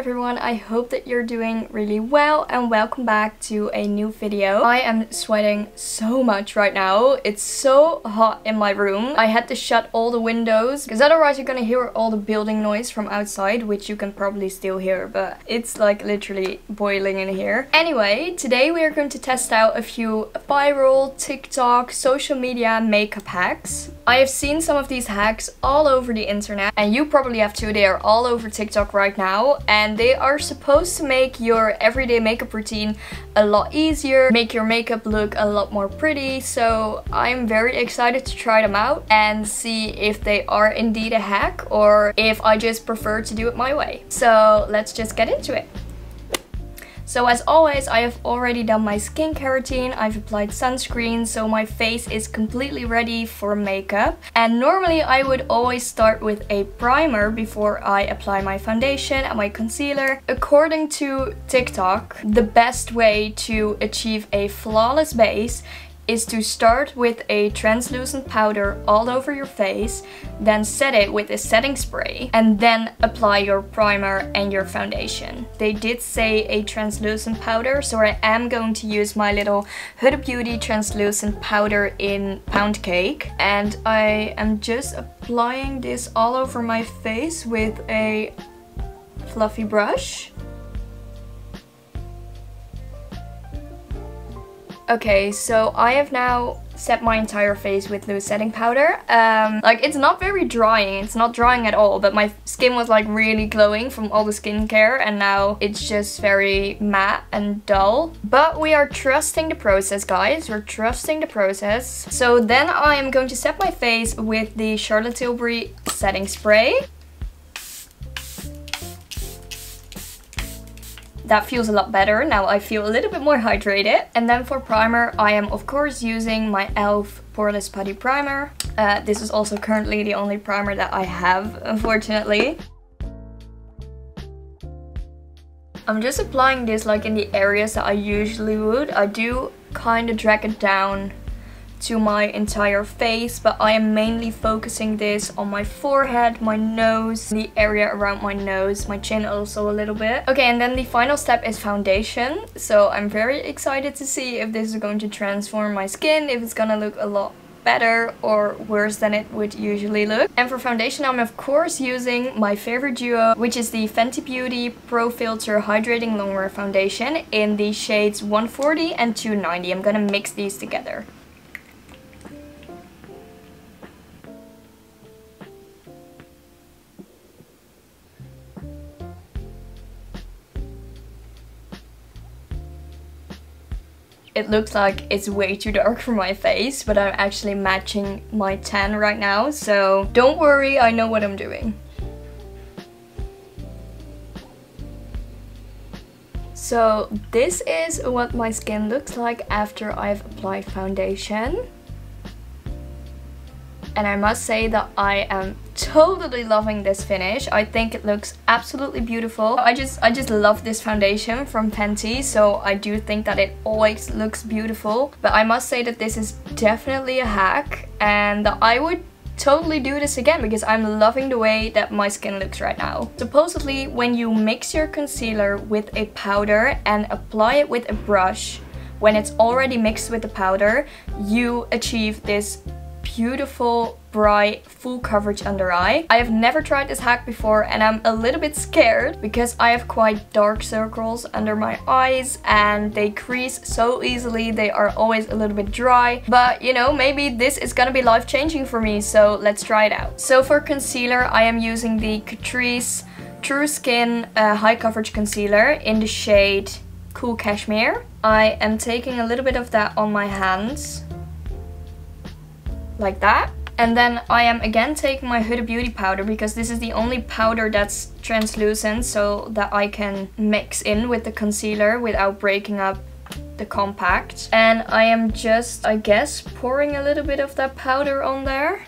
everyone, I hope that you're doing really well and welcome back to a new video. I am sweating so much right now. It's so hot in my room. I had to shut all the windows because otherwise you're gonna hear all the building noise from outside, which you can probably still hear, but it's like literally boiling in here. Anyway, today we are going to test out a few viral TikTok social media makeup hacks. I have seen some of these hacks all over the internet and you probably have too. They are all over TikTok right now and they are supposed to make your everyday makeup routine a lot easier, make your makeup look a lot more pretty. So I'm very excited to try them out and see if they are indeed a hack or if I just prefer to do it my way. So let's just get into it. So as always, I have already done my skincare routine. I've applied sunscreen, so my face is completely ready for makeup. And normally I would always start with a primer before I apply my foundation and my concealer. According to TikTok, the best way to achieve a flawless base is to start with a translucent powder all over your face, then set it with a setting spray, and then apply your primer and your foundation. They did say a translucent powder, so I am going to use my little Huda Beauty translucent powder in Pound Cake. And I am just applying this all over my face with a fluffy brush. Okay, so I have now set my entire face with loose setting powder. Like, it's not very drying, it's not drying at all, but my skin was like really glowing from all the skincare and now it's just very matte and dull. But we are trusting the process, guys, we're trusting the process. So then I am going to set my face with the Charlotte Tilbury setting spray. That feels a lot better. Now I feel a little bit more hydrated. And then for primer, I am of course using my e.l.f. Poreless Putty Primer. This is also currently the only primer that I have, unfortunately. I'm just applying this like in the areas that I usually would. I do kind of drag it down to my entire face, but I am mainly focusing this on my forehead, my nose, the area around my nose, my chin also a little bit. Okay, and then the final step is foundation. So I'm very excited to see if this is going to transform my skin, if it's gonna look a lot better or worse than it would usually look. And for foundation, I'm of course using my favorite duo, which is the Fenty Beauty Pro Filter Hydrating Longwear Foundation in the shades 140 and 290. I'm gonna mix these together. It looks like it's way too dark for my face, but I'm actually matching my tan right now, so don't worry, I know what I'm doing. So this is what my skin looks like after I've applied foundation. And I must say that I am totally loving this finish. I think it looks absolutely beautiful. I just love this foundation from Fenty, so I do think that it always looks beautiful. But I must say that this is definitely a hack and I would totally do this again because I'm loving the way that my skin looks right now. Supposedly, when you mix your concealer with a powder and apply it with a brush, when it's already mixed with the powder, you achieve this beautiful, bright, full coverage under eye. I have never tried this hack before and I'm a little bit scared because I have quite dark circles under my eyes and they crease so easily. They are always a little bit dry, but you know, maybe this is gonna be life-changing for me, so let's try it out. So for concealer, I am using the Catrice True Skin High Coverage Concealer in the shade Cool Cashmere. I am taking a little bit of that on my hands, like that. And then I am again taking my Huda Beauty powder because this is the only powder that's translucent, so that I can mix in with the concealer without breaking up the compact. And I am just, I guess, pouring a little bit of that powder on there.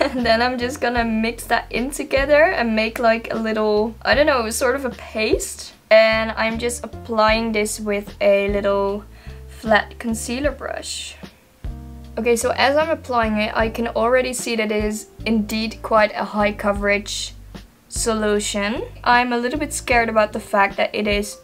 And then I'm just gonna mix that in together and make like a little, I don't know, sort of a paste. And I'm just applying this with a little flat concealer brush. Okay, so as I'm applying it, I can already see that it is indeed quite a high coverage solution. I'm a little bit scared about the fact that it is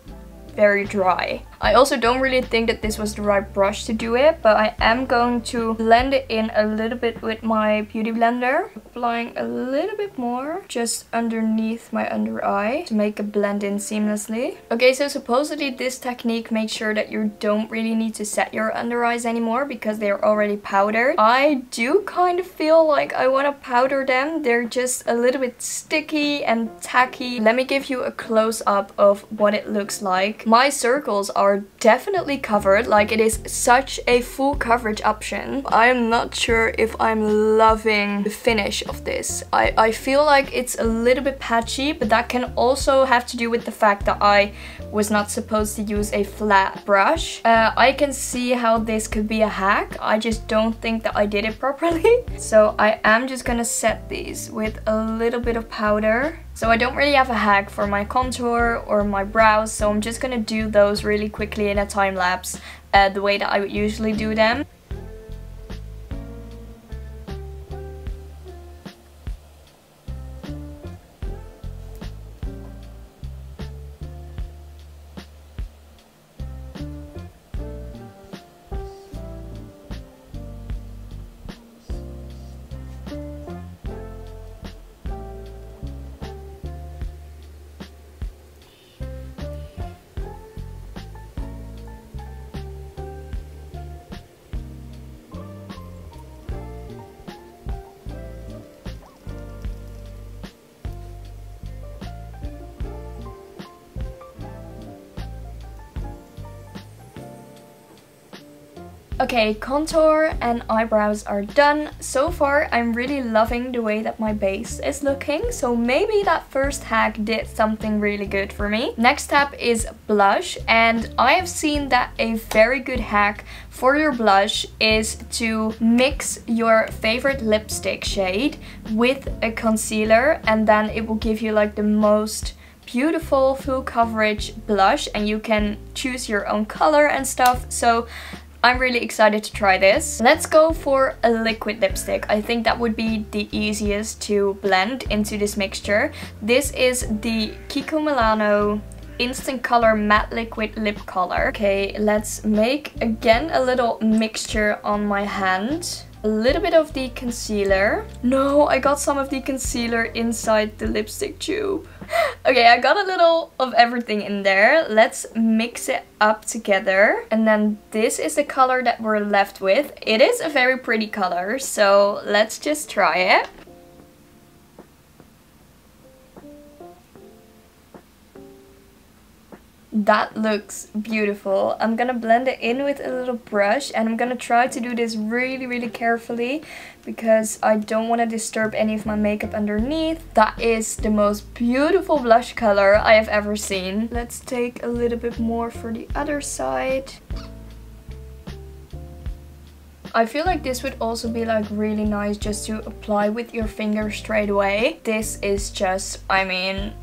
very dry. I also don't really think that this was the right brush to do it, but I am going to blend it in a little bit with my beauty blender. Applying a little bit more just underneath my under eye to make it blend in seamlessly. Okay, so supposedly this technique makes sure that you don't really need to set your under eyes anymore because they're already powdered. I do kind of feel like I want to powder them. They're just a little bit sticky and tacky. Let me give you a close-up of what it looks like. My circles are definitely covered, like it is such a full coverage option. I am not sure if I'm loving the finish of this. I feel like it's a little bit patchy, but that can also have to do with the fact that I was not supposed to use a flat brush. I can see how this could be a hack. I just don't think that I did it properly. So I am just gonna set these with a little bit of powder. So I don't really have a hack for my contour or my brows, so I'm just gonna do those really quickly in a time lapse, the way that I would usually do them. Okay, contour and eyebrows are done. So far, I'm really loving the way that my base is looking. So maybe that first hack did something really good for me. Next step is blush. And I have seen that a very good hack for your blush is to mix your favorite lipstick shade with a concealer. And then it will give you like the most beautiful full coverage blush. And you can choose your own color and stuff. So I'm really excited to try this. Let's go for a liquid lipstick. I think that would be the easiest to blend into this mixture. This is the Kiko Milano Instant Color Matte Liquid Lip Color. Okay, let's make again a little mixture on my hand. A little bit of the concealer. No, I got some of the concealer inside the lipstick tube. Okay, I got a little of everything in there. Let's mix it up together. And then this is the color that we're left with. It is a very pretty color, so let's just try it. That looks beautiful. I'm gonna blend it in with a little brush and I'm gonna try to do this really carefully because I don't want to disturb any of my makeup underneath. That is the most beautiful blush color I have ever seen. Let's take a little bit more for the other side. I feel like this would also be like really nice just to apply with your finger straight away. This is just, I mean,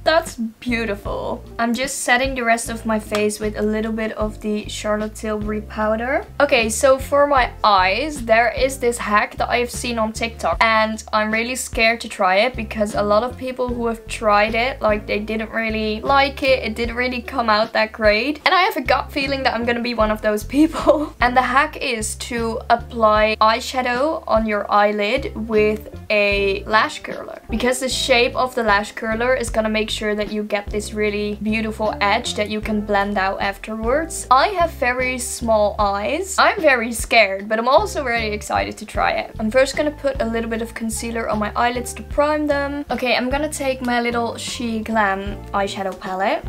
that's beautiful. I'm just setting the rest of my face with a little bit of the Charlotte Tilbury powder. Okay, so for my eyes, there is this hack that I've seen on TikTok and I'm really scared to try it because a lot of people who have tried it, like they didn't really like it. It didn't really come out that great. And I have a gut feeling that I'm gonna be one of those people. And the hack is to apply eyeshadow on your eyelid with a lash curler. Because the shape of the lash curler is gonna make sure that you get this really beautiful edge that you can blend out afterwards. I have very small eyes. I'm very scared, but I'm also very excited to try it. I'm first gonna put a little bit of concealer on my eyelids to prime them. Okay, I'm gonna take my little She Glam eyeshadow palette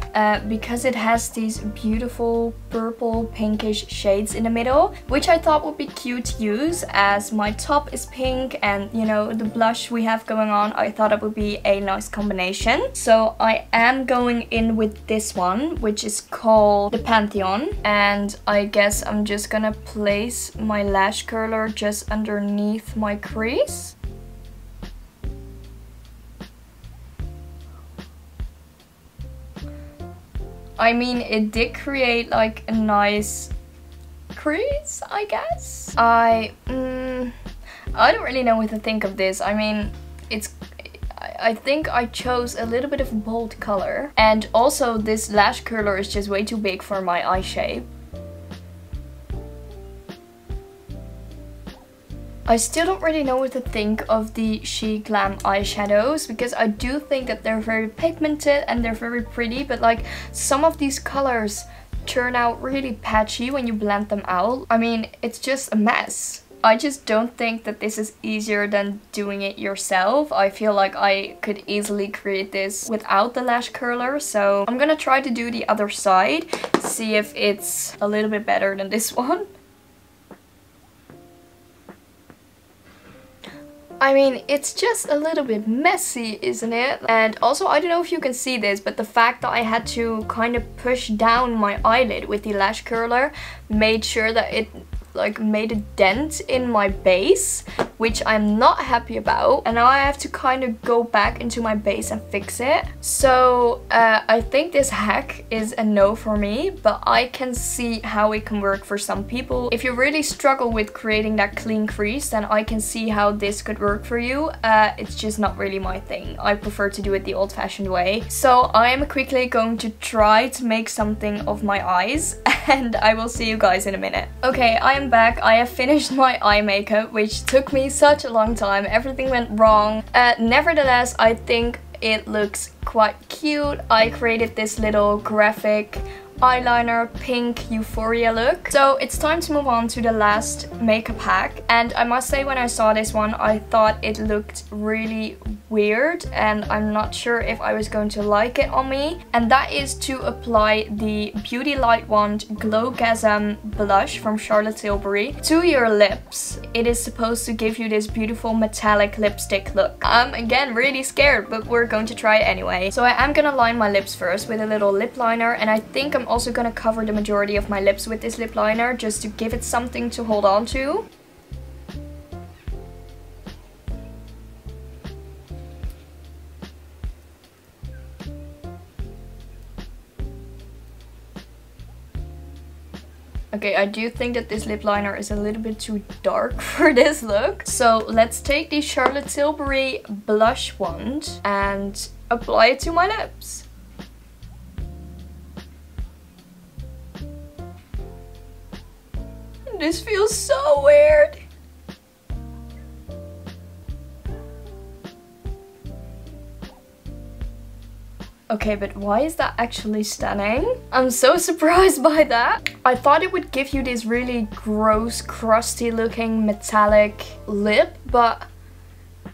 because it has these beautiful purple pinkish shades in the middle, which I thought would be cute to use as my top is pink and, you know, the blush we have going on. I thought it would be a nice combination. So I am going in with this one, which is called the Pantheon. And I guess I'm just gonna place my lash curler just underneath my crease. I mean, it did create like a nice crease, I guess. I don't really know what to think of this. I mean, I think I chose a little bit of a bold color. And also this lash curler is just way too big for my eye shape. I still don't really know what to think of the She Glam eyeshadows, because I do think that they're very pigmented and they're very pretty, but like some of these colors turn out really patchy when you blend them out. I mean, it's just a mess. I just don't think that this is easier than doing it yourself. I feel like I could easily create this without the lash curler, so I'm gonna try to do the other side, see if it's a little bit better than this one. I mean, it's just a little bit messy, isn't it? And also, I don't know if you can see this, but the fact that I had to kind of push down my eyelid with the lash curler made sure that it like made a dent in my base, which I'm not happy about, and now I have to kind of go back into my base and fix it. So I think this hack is a no for me, but I can see how it can work for some people. If you really struggle with creating that clean crease, then I can see how this could work for you. It's just not really my thing. I prefer to do it the old-fashioned way. So I am quickly going to try to make something of my eyes, and I will see you guys in a minute. Okay, I am back. I have finished my eye makeup, which took me such a long time. Everything went wrong. Nevertheless, I think it looks quite cute. I created this little graphic eyeliner pink euphoria look. So it's time to move on to the last makeup hack, and I must say, when I saw this one, I thought it looked really weird and I'm not sure if I was going to like it on me, and that is to apply the Beauty Light Wand Glowgasm blush from Charlotte Tilbury to your lips. It is supposed to give you this beautiful metallic lipstick look. I'm again really scared, but we're going to try it anyway. So I am gonna line my lips first with a little lip liner, and I think I'm also gonna cover the majority of my lips with this lip liner just to give it something to hold on to. Okay, I do think that this lip liner is a little bit too dark for this look. So let's take the Charlotte Tilbury blush wand and apply it to my lips. This feels so weird. Okay, but why is that actually stunning? I'm so surprised by that. I thought it would give you this really gross, crusty looking metallic lip, but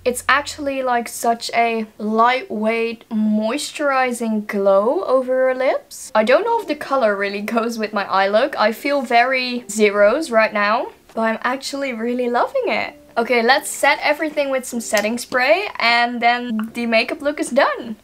it's actually like such a lightweight, moisturizing glow over your lips. I don't know if the color really goes with my eye look. I feel very zeros right now, but I'm actually really loving it. Okay, let's set everything with some setting spray, and then the makeup look is done.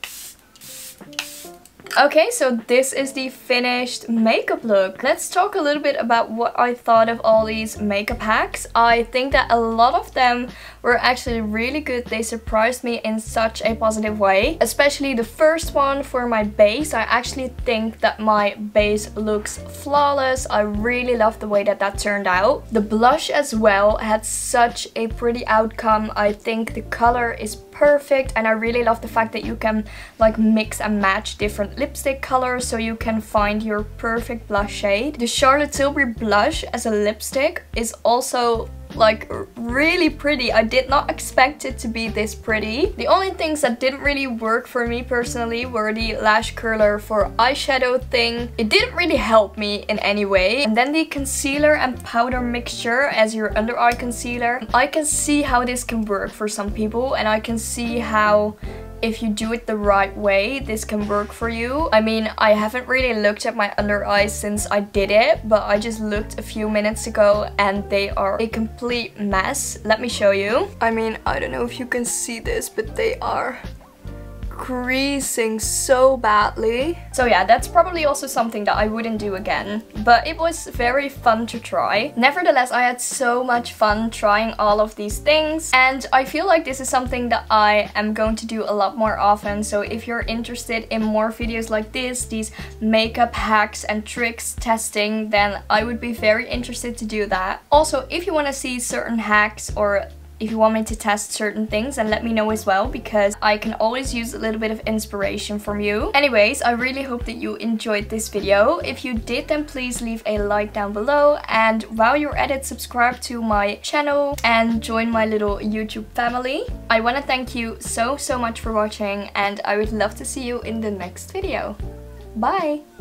Okay, so this is the finished makeup look. Let's talk a little bit about what I thought of all these makeup hacks. I think that a lot of them were actually really good. They surprised me in such a positive way. Especially the first one for my base. I actually think that my base looks flawless. I really love the way that that turned out. The blush as well had such a pretty outcome. I think the color is perfect, and I really love the fact that you can like mix and match different lipstick colors so you can find your perfect blush shade. The Charlotte Tilbury blush as a lipstick is also like really pretty. I did not expect it to be this pretty. The only things that didn't really work for me personally were the lash curler for eyeshadow thing. It didn't really help me in any way. And then the concealer and powder mixture as your under eye concealer. I can see how this can work for some people, and I can see how if you do it the right way, this can work for you. I mean, I haven't really looked at my under eyes since I did it, but I just looked a few minutes ago and they are a complete mess. Let me show you. I mean, I don't know if you can see this, but they are creasing so badly. So yeah, that's probably also something that I wouldn't do again, but it was very fun to try. Nevertheless, I had so much fun trying all of these things, and I feel like this is something that I am going to do a lot more often. So if you're interested in more videos like this, these makeup hacks and tricks testing, then I would be very interested to do that. Also, if you want to see certain hacks or if you want me to test certain things, and let me know as well, because I can always use a little bit of inspiration from you. Anyways, I really hope that you enjoyed this video. If you did, then please leave a like down below, and while you're at it, subscribe to my channel and join my little YouTube family. I want to thank you so much for watching, and I would love to see you in the next video. Bye!